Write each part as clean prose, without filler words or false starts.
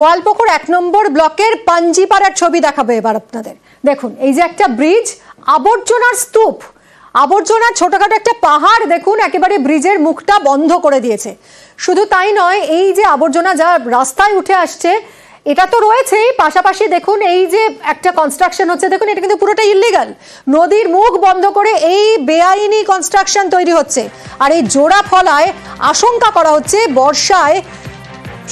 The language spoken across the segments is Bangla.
গোয়ালপুকুর ১ নম্বর ব্লকের পাঞ্জিপাড়ার ছবি দেখাবো এবার আপনাদের। দেখুন এই যে একটা ব্রিজ, আবর্জনার স্তূপ, আবর্জনার ছোটখাটো একটা পাহাড়, দেখুন একেবারে ব্রিজের মুখটা বন্ধ করে দিয়েছে। শুধু তাই নয়, এই যে আবর্জনা যা রাস্তায় উঠে আসছে এটা তো রয়েছেই, পাশাপাশি দেখুন এই যে একটা কনস্ট্রাকশন হচ্ছে, দেখুন এটা কিন্তু পুরোটা ইল্লিগাল। নদীর মুখ বন্ধ করে এই বেআইনি কনস্ট্রাকশন তৈরি হচ্ছে। আর এই জোড়া ফলায় আশঙ্কা করা হচ্ছে বর্ষায়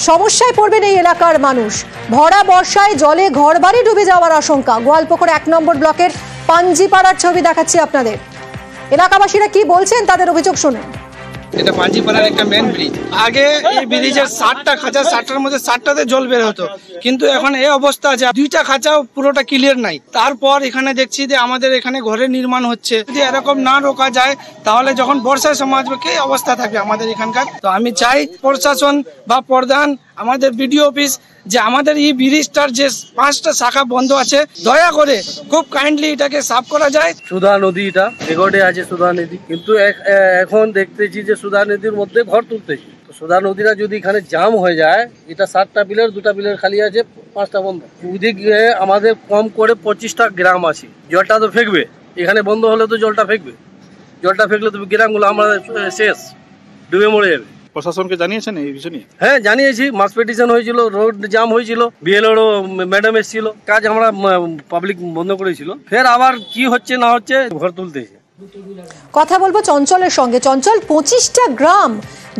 সমস্যায় পড়বেন এই এলাকার মানুষ। ভরা বর্ষায় জলে ঘরবাড়ি ডুবে যাওয়ার আশঙ্কা। গোয়ালপুকুর ১ নম্বর ব্লকের পাঞ্জিপাড়ার ছবি দেখাচ্ছি আপনাদের। এলাকাবাসীরা কি বলছেন তাদের অভিযোগ শুনুন। এটা পাঞ্জিপাড়ার একটা মেন ব্রিজ। আগে এই ব্রিজের 60টা খাঁচা, 60টার মধ্যে 60টাতে জল বের হতো, কিন্তু এখন এই অবস্থা আছে 2টা খাঁচাও পুরোটা ক্লিয়ার নাই। তারপর এখানে দেখছি যে আমাদের এখানে ঘরের নির্মাণ হচ্ছে। যদি এরকম না রোকা যায় তাহলে যখন বর্ষার সময় আসবে কি অবস্থা থাকবে আমাদের এখানকার। তো আমি চাই প্রশাসন বা প্রধান, আমাদের বিডিও অফিস, যে আমাদের এই ব্রিজটার যে 5টা শাখা বন্ধ আছে, দয়া করে খুব কাইন্ডলি এটাকে সাফ করা যায়। সুধা নদী, এটা রেকর্ডে আছে সুধা নদী, কিন্তু এখন দেখতেছি যে সুধা নদীর মধ্যে ঘর তুলতেছি। তো সুধা নদীটা যদি এখানে জাম হয়ে যায়, এটা 7টা পিলার, 2টা পিলার খালি আছে, 5টা বন্ধ। ওদিকে আমাদের কম করে 25টা গ্রাম আছে, জলটা তো ফেকবে। এখানে বন্ধ হলে তো জলটা ফেকবে, জলটা ফেকলে তো গ্রামগুলো আমরা শেষ, ডুবে মরে যাবে। প্রশাসনকে জানিয়েছেন এই বিষয় নিয়ে? হ্যাঁ জানিয়েছি, মাস পিটিশন হয়েছিল, রোড জাম হয়েছিল, বিএলওর ম্যাডাম এসেছিল, কাজ আমরা পাবলিক বন্ধ করেছিল। ফের আবার কি হচ্ছে না হচ্ছে, ঘর তুলতেছে। কথা বলবো চঞ্চলের সঙ্গে। চঞ্চল, 25টা গ্রাম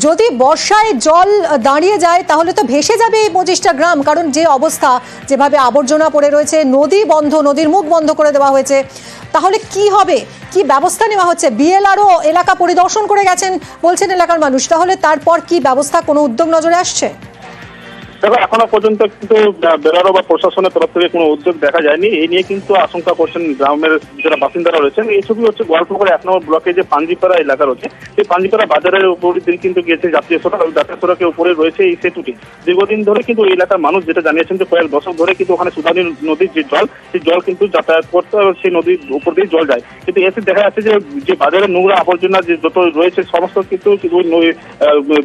যদি বর্ষায় জল দাঁড়িয়ে যায় তাহলে তো ভেসে যাবে এই 25টা গ্রাম, কারণ যে অবস্থা, যেভাবে আবর্জনা পড়ে রয়েছে, নদী বন্ধ, নদীর মুখ বন্ধ করে দেওয়া হয়েছে। তাহলে কি হবে, কি ব্যবস্থা নেওয়া হচ্ছে? বিএলআরও এলাকা পরিদর্শন করে গেছেন বলছেন এলাকার মানুষ। তাহলে তারপর কি ব্যবস্থা, কোনো উদ্যোগ নজরে আসছে? দেখো, এখনো পর্যন্ত কিন্তু বেরারো বা প্রশাসনের তরফ থেকে কোনো উদ্যোগ দেখা যায়নি। এই নিয়ে কিন্তু আশঙ্কা করছেন গ্রামের যারা বাসিন্দারা রয়েছেন। এই ছবি হচ্ছে গোয়ালপুকুর ১ নম্বর ব্লকে যে পাঞ্জিপাড়া এলাকা রয়েছে, সেই পাঞ্জিপাড়া বাজারের উপর দিয়ে কিন্তু গিয়েছে জাতীয় সড়ক। জাতীয় সড়কের উপরে রয়েছে এই সেতুটি। দীর্ঘদিন ধরে কিন্তু এই এলাকার মানুষ যেটা জানিয়েছেন যে কয়েক দশক ধরে কিন্তু ওখানে সুধানী নদীর যে জল, সেই জল কিন্তু যাতায়াত করতে সেই নদীর উপর দিয়ে জল যায়। কিন্তু এতে দেখা যাচ্ছে যে বাজারের নোংরা আবর্জনা যে যত রয়েছে সমস্ত কিন্তু ওই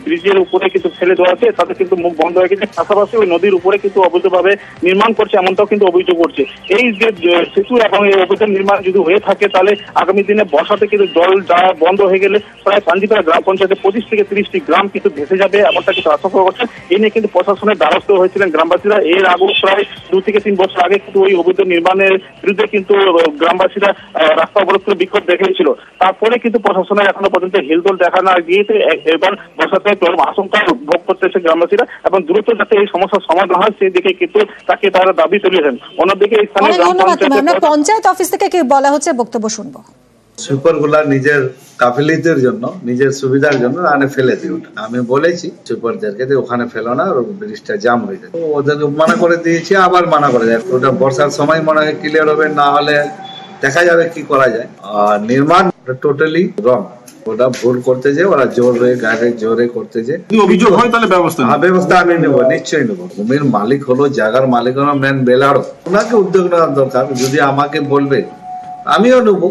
ব্রিজের উপরে কিন্তু ফেলে দেওয়া আছে, তাতে কিন্তু মুখ বন্ধ হয়ে গেছে। পাশাপাশি ওই নদীর উপরে কিন্তু অবৈধভাবে নির্মাণ করছে, এমনটাও কিন্তু অভিযোগ করছে। এই যে সেতু এবং এই অবৈধ নির্মাণ যদি হয়ে থাকে তাহলে আগামী দিনে বর্ষাতে কিন্তু জল যাওয়া বন্ধ হয়ে গেলে প্রায় পাঞ্জিপাড়া গ্রাম পঞ্চায়েতে 25 থেকে 30টি গ্রাম কিন্তু ভেসে যাবে, এমনটা কিন্তু আশঙ্কা করছে। এই নিয়ে কিন্তু প্রশাসনের দ্বারস্থ হয়েছিলেন গ্রামবাসীরা। এর আগেও প্রায় 2 থেকে 3 বছর আগে কিন্তু ওই অবৈধ নির্মাণের বিরুদ্ধে কিন্তু গ্রামবাসীরা রাস্তা অবরোধ করে বিক্ষোভ দেখিয়েছিল। তারপরে কিন্তু প্রশাসনের এখনো পর্যন্ত হেলদোল দেখা না গিয়েছে। এবার বর্ষাতে চরম আশঙ্কা ভোগ করতেছে গ্রামবাসীরা, এবং দ্রুত যাতে এই সমস্যার সমাধান হয় সেই দিকে কিন্তু তাকে তারা দাবি তুলেছেন। অন্যদিকে স্থানীয় পঞ্চায়েত অফিস থেকে কি বলা হচ্ছে বক্তব্য শুনবো। সুপার গুলা নিজের কাফিলিতের জন্য, নিজের সুবিধার জন্য আনে ফেলে দিই। আমি বলেছি সুপারদেরকে যে ওখানে ফেলো না, ব্রিজটা জাম হয়ে যায়। ওদেরকে মানা করে দিয়েছি, আবার মানা করে যায়। ওটা বর্ষার সময় মনে হয় ক্লিয়ার হবে, না হলে দেখা যাবে কি করা যায়। আর নির্মাণ টোটালি রং, ওটা ভুল করতে যে ওরা জোরে গাড়ি জোরে করতে যে অভিযোগ হয় তাহলে ব্যবস্থা আমি নেবো, নিশ্চয়ই নেবো। ভূমির মালিক হলো, জায়গার মালিক হলো মেন বেলারও, ওনাকে উদ্যোগ নেওয়ার দরকার। যদি আমাকে বলবে আমিও নেবো।